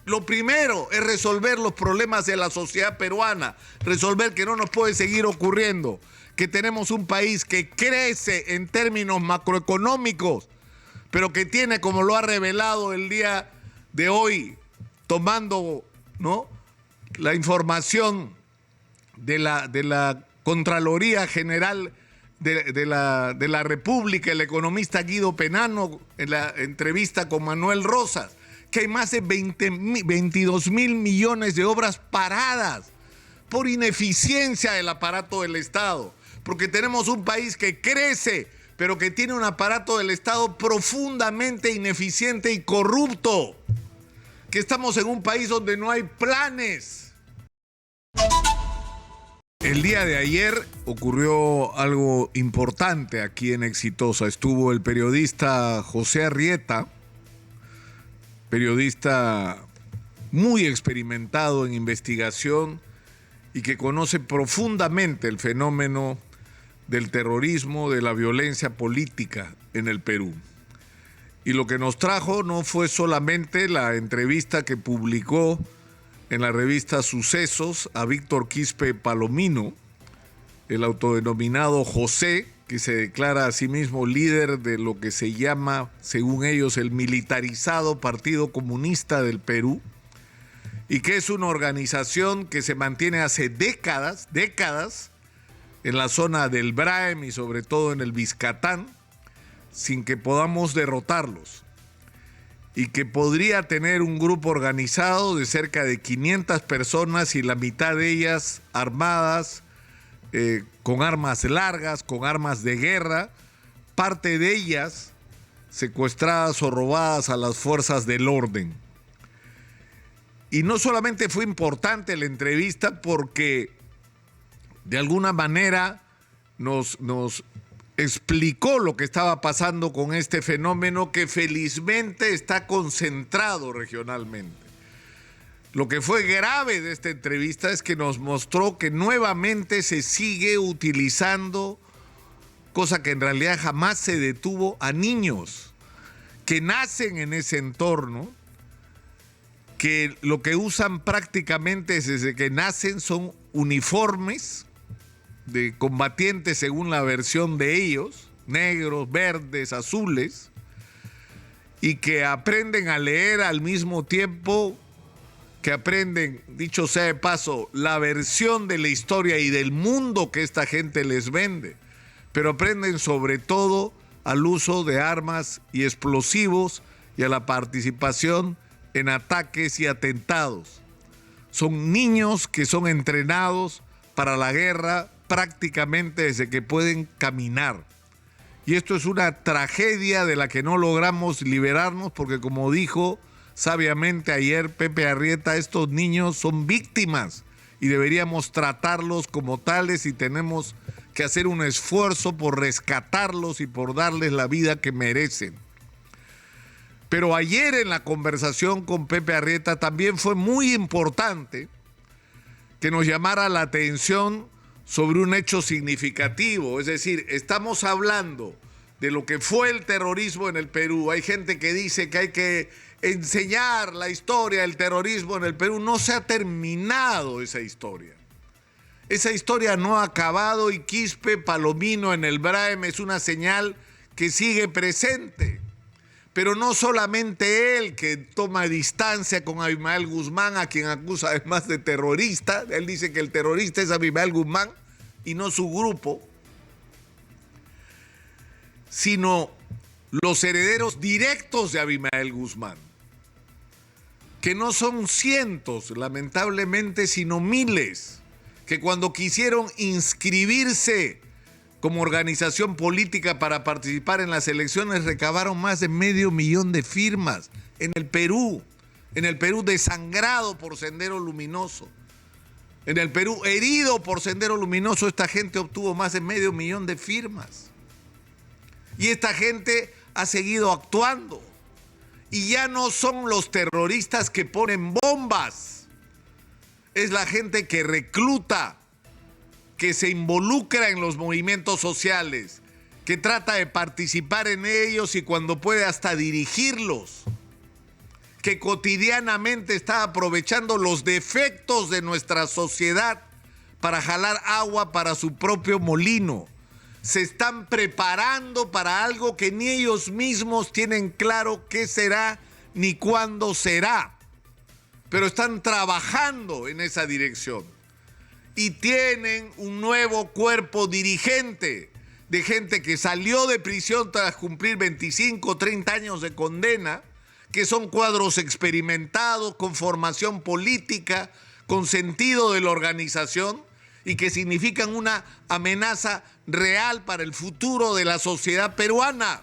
Lo primero es resolver los problemas de la sociedad peruana, resolver que no nos puede seguir ocurriendo, que tenemos un país que crece en términos macroeconómicos, pero que tiene, como lo ha revelado el día de hoy, tomando, ¿no?, la información de la Contraloría General de la República, el economista Guido Penano, en la entrevista con Manuel Rosas, que hay más de 22 mil millones de obras paradas por ineficiencia del aparato del Estado, porque tenemos un país que crece, pero que tiene un aparato del Estado profundamente ineficiente y corrupto, que estamos en un país donde no hay planes. El día de ayer ocurrió algo importante aquí en Exitosa. Estuvo el periodista José Arrieta, periodista muy experimentado en investigación y que conoce profundamente el fenómeno del terrorismo, de la violencia política en el Perú. Y lo que nos trajo no fue solamente la entrevista que publicó en la revista Sucesos a Víctor Quispe Palomino, el autodenominado José, que se declara a sí mismo líder de lo que se llama, según ellos, el militarizado Partido Comunista del Perú, y que es una organización que se mantiene hace décadas en la zona del Braem y sobre todo en el Biscatán, sin que podamos derrotarlos, y que podría tener un grupo organizado de cerca de 500 personas y la mitad de ellas armadas, con armas largas, con armas de guerra, parte de ellas secuestradas o robadas a las fuerzas del orden. Y no solamente fue importante la entrevista porque de alguna manera nos explicó lo que estaba pasando con este fenómeno que felizmente está concentrado regionalmente. Lo que fue grave de esta entrevista es que nos mostró que nuevamente se sigue utilizando, cosa que en realidad jamás se detuvo, a niños que nacen en ese entorno, que lo que usan prácticamente desde que nacen son uniformes de combatientes según la versión de ellos, negros, verdes, azules, y que aprenden a leer al mismo tiempo que aprenden, dicho sea de paso, la versión de la historia y del mundo que esta gente les vende, pero aprenden sobre todo al uso de armas y explosivos y a la participación en ataques y atentados. Son niños que son entrenados para la guerra prácticamente desde que pueden caminar. Y esto es una tragedia de la que no logramos liberarnos porque, como dijo sabiamente ayer Pepe Arrieta, estos niños son víctimas y deberíamos tratarlos como tales y tenemos que hacer un esfuerzo por rescatarlos y por darles la vida que merecen. Pero ayer en la conversación con Pepe Arrieta también fue muy importante que nos llamara la atención sobre un hecho significativo. Es decir, estamos hablando de lo que fue el terrorismo en el Perú. Hay gente que dice que hay que enseñar la historia del terrorismo en el Perú. No se ha terminado esa historia. Esa historia no ha acabado y Quispe Palomino en el Braem es una señal que sigue presente. Pero no solamente él, que toma distancia con Abimael Guzmán, a quien acusa además de terrorista. Él dice que el terrorista es Abimael Guzmán y no su grupo, sino los herederos directos de Abimael Guzmán, que no son cientos, lamentablemente, sino miles, que cuando quisieron inscribirse como organización política para participar en las elecciones recabaron más de 500,000 de firmas en el Perú desangrado por Sendero Luminoso. En el Perú herido por Sendero Luminoso, esta gente obtuvo más de 500,000 de firmas. Y esta gente ha seguido actuando. Y ya no son los terroristas que ponen bombas. Es la gente que recluta, que se involucra en los movimientos sociales, que trata de participar en ellos y cuando puede hasta dirigirlos, que cotidianamente está aprovechando los defectos de nuestra sociedad para jalar agua para su propio molino. Se están preparando para algo que ni ellos mismos tienen claro qué será ni cuándo será, pero están trabajando en esa dirección. Y tienen un nuevo cuerpo dirigente de gente que salió de prisión tras cumplir 25 o 30 años de condena, que son cuadros experimentados, con formación política, con sentido de la organización y que significan una amenaza real para el futuro de la sociedad peruana.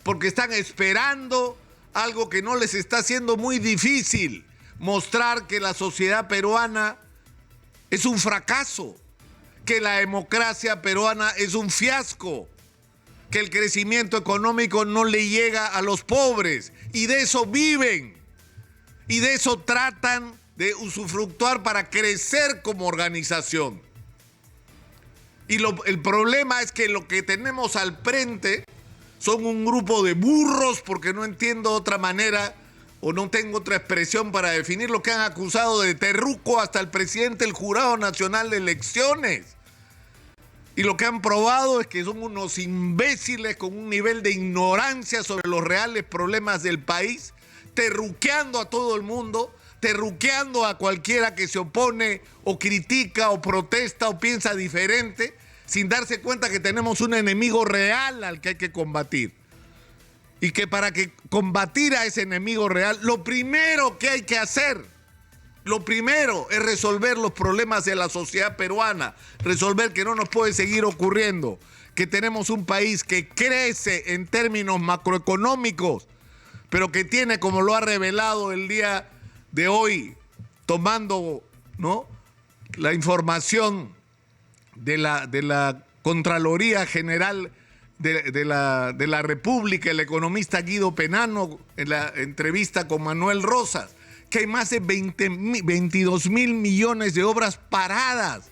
Porque están esperando algo que no les está haciendo muy difícil, mostrar que la sociedad peruana es un fracaso, que la democracia peruana es un fiasco, que el crecimiento económico no le llega a los pobres, y de eso viven, y de eso tratan de usufructuar para crecer como organización. Y el problema es que lo que tenemos al frente son un grupo de burros, porque no entiendo otra manera o no tengo otra expresión para definir lo que han acusado de terruco hasta el presidente del Jurado Nacional de Elecciones. Y lo que han probado es que son unos imbéciles con un nivel de ignorancia sobre los reales problemas del país, terruqueando a todo el mundo, terruqueando a cualquiera que se opone o critica o protesta o piensa diferente, sin darse cuenta que tenemos un enemigo real al que hay que combatir. Y que para combatir a ese enemigo real, lo primero que hay que hacer, lo primero es resolver los problemas de la sociedad peruana, resolver que no nos puede seguir ocurriendo, que tenemos un país que crece en términos macroeconómicos, pero que tiene, como lo ha revelado el día de hoy, tomando, ¿no?, la información de la Contraloría General de la República, el economista Guido Penano, en la entrevista con Manuel Rosas, que hay más de 22 mil millones de obras paradas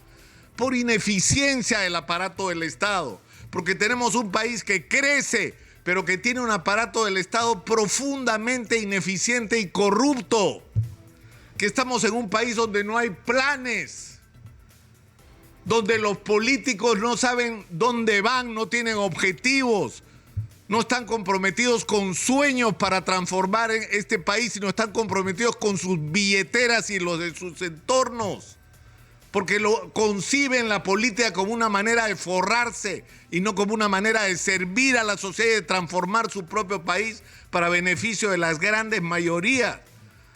por ineficiencia del aparato del Estado, porque tenemos un país que crece, pero que tiene un aparato del Estado profundamente ineficiente y corrupto, que estamos en un país donde no hay planes, donde los políticos no saben dónde van, no tienen objetivos, no están comprometidos con sueños para transformar este país, sino están comprometidos con sus billeteras y los de sus entornos, porque conciben la política como una manera de forrarse y no como una manera de servir a la sociedad y de transformar su propio país para beneficio de las grandes mayorías.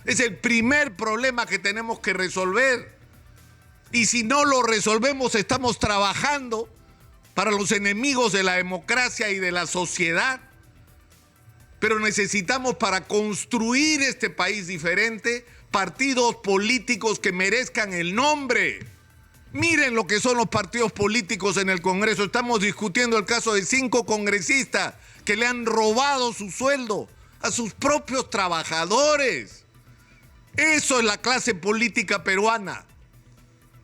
Es el primer problema que tenemos que resolver. Y si no lo resolvemos, estamos trabajando para los enemigos de la democracia y de la sociedad. Pero necesitamos, para construir este país diferente, partidos políticos que merezcan el nombre. Miren lo que son los partidos políticos en el Congreso. Estamos discutiendo el caso de 5 congresistas que le han robado su sueldo a sus propios trabajadores. Eso es la clase política peruana,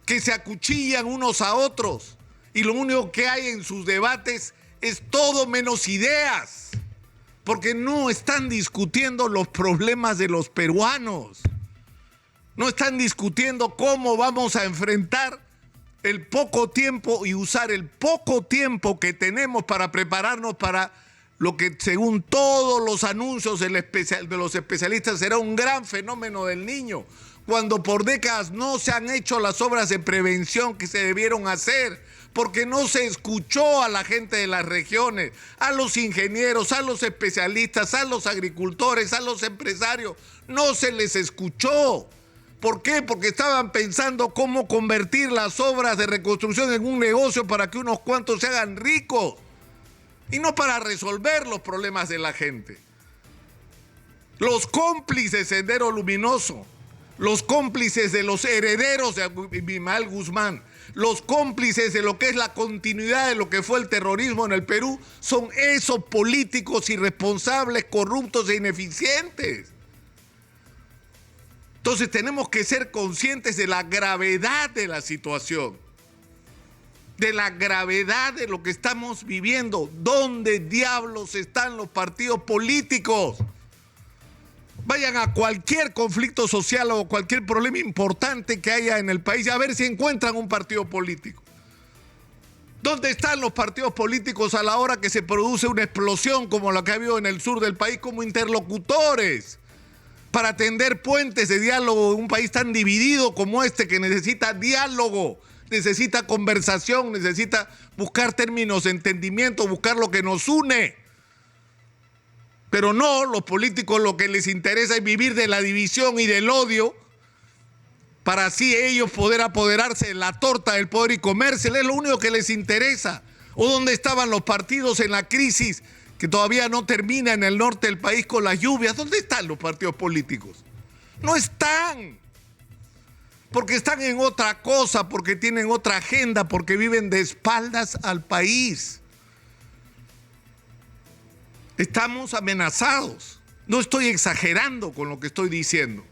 que se acuchillan unos a otros y lo único que hay en sus debates es todo menos ideas, porque no están discutiendo los problemas de los peruanos, no están discutiendo cómo vamos a enfrentar el poco tiempo y usar el poco tiempo que tenemos para prepararnos para lo que, según todos los anuncios de los especialistas, será un gran fenómeno del Niño, cuando por décadas no se han hecho las obras de prevención que se debieron hacer, porque no se escuchó a la gente de las regiones, a los ingenieros, a los especialistas, a los agricultores, a los empresarios. No se les escuchó. ¿Por qué? Porque estaban pensando cómo convertir las obras de reconstrucción en un negocio para que unos cuantos se hagan ricos y no para resolver los problemas de la gente. Los cómplices de Sendero Luminoso, los cómplices de los herederos de Abimael Guzmán, los cómplices de lo que es la continuidad de lo que fue el terrorismo en el Perú, son esos políticos irresponsables, corruptos e ineficientes. Entonces tenemos que ser conscientes de la gravedad de la situación, de la gravedad de lo que estamos viviendo. ¿Dónde diablos están los partidos políticos? vayan a cualquier conflicto social o cualquier problema importante que haya en el país a ver si encuentran un partido político. ¿Dónde están los partidos políticos a la hora que se produce una explosión como la que ha habido en el sur del país como interlocutores para tender puentes de diálogo en un país tan dividido como este, que necesita diálogo, necesita conversación, necesita buscar términos de entendimiento, buscar lo que nos une? Pero no, los políticos lo que les interesa es vivir de la división y del odio para así ellos poder apoderarse de la torta del poder y comérsela. Es lo único que les interesa. ¿O dónde estaban los partidos en la crisis que todavía no termina en el norte del país con las lluvias? ¿Dónde están los partidos políticos? No están. Porque están en otra cosa, porque tienen otra agenda, porque viven de espaldas al país. Estamos amenazados. No estoy exagerando con lo que estoy diciendo.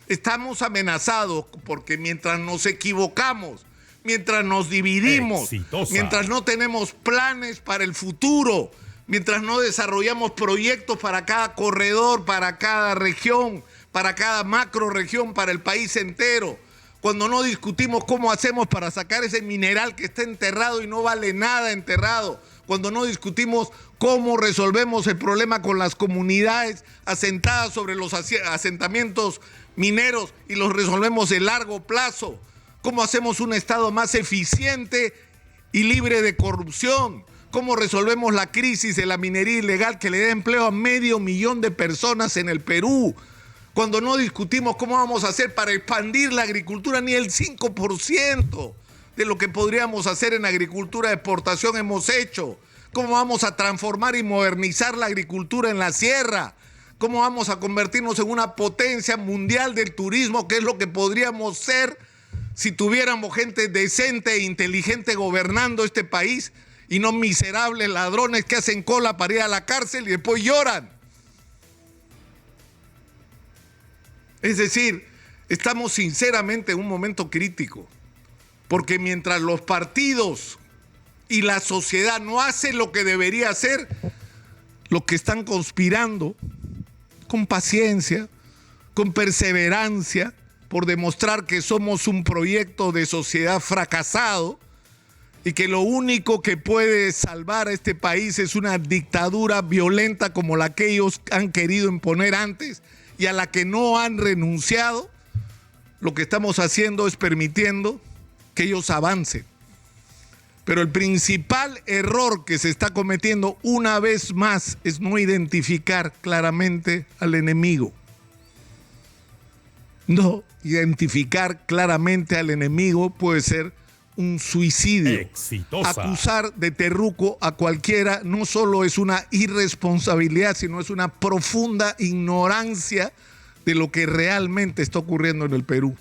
Estamos amenazados porque mientras nos equivocamos, mientras nos dividimos, mientras no tenemos planes para el futuro, mientras no desarrollamos proyectos para cada corredor, para cada región, para cada macro región, para el país entero, cuando no discutimos cómo hacemos para sacar ese mineral que está enterrado y no vale nada enterrado, cuando no discutimos cómo resolvemos el problema con las comunidades asentadas sobre los asentamientos mineros y los resolvemos de largo plazo, cómo hacemos un Estado más eficiente y libre de corrupción, cómo resolvemos la crisis de la minería ilegal que le da empleo a 500,000 de personas en el Perú, cuando no discutimos cómo vamos a hacer para expandir la agricultura, ni el 5% de lo que podríamos hacer en agricultura de exportación hemos hecho. ¿Cómo vamos a transformar y modernizar la agricultura en la sierra? ¿Cómo vamos a convertirnos en una potencia mundial del turismo, que es lo que podríamos ser si tuviéramos gente decente e inteligente gobernando este país y no miserables ladrones que hacen cola para ir a la cárcel y después lloran? Es decir, estamos sinceramente en un momento crítico, porque mientras los partidos y la sociedad no hacen lo que debería hacer, los que están conspirando con paciencia, con perseverancia, por demostrar que somos un proyecto de sociedad fracasado y que lo único que puede salvar a este país es una dictadura violenta como la que ellos han querido imponer antes y a la que no han renunciado, lo que estamos haciendo es permitiendo que ellos avancen. Pero el principal error que se está cometiendo una vez más es no identificar claramente al enemigo. No identificar claramente al enemigo puede ser un suicidio. Exitosa. Acusar de terruco a cualquiera no solo es una irresponsabilidad, sino es una profunda ignorancia de lo que realmente está ocurriendo en el Perú.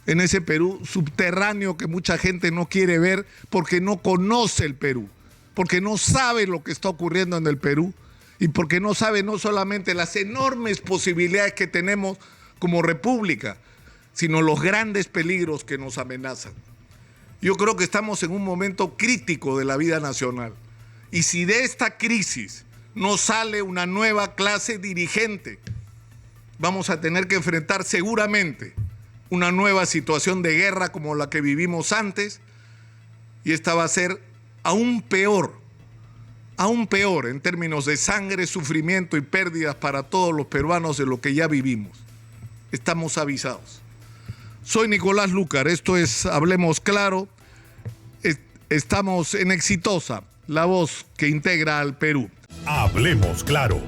En ese Perú subterráneo que mucha gente no quiere ver porque no conoce el Perú, porque no sabe lo que está ocurriendo en el Perú y porque no sabe no solamente las enormes posibilidades que tenemos como república, sino los grandes peligros que nos amenazan. Yo creo que estamos en un momento crítico de la vida nacional y si de esta crisis no sale una nueva clase dirigente, vamos a tener que enfrentar seguramente una nueva situación de guerra como la que vivimos antes, y esta va a ser aún peor en términos de sangre, sufrimiento y pérdidas para todos los peruanos de lo que ya vivimos. Estamos avisados. Soy Nicolás Lucar, esto es Hablemos Claro, estamos en Exitosa, la voz que integra al Perú. Hablemos Claro.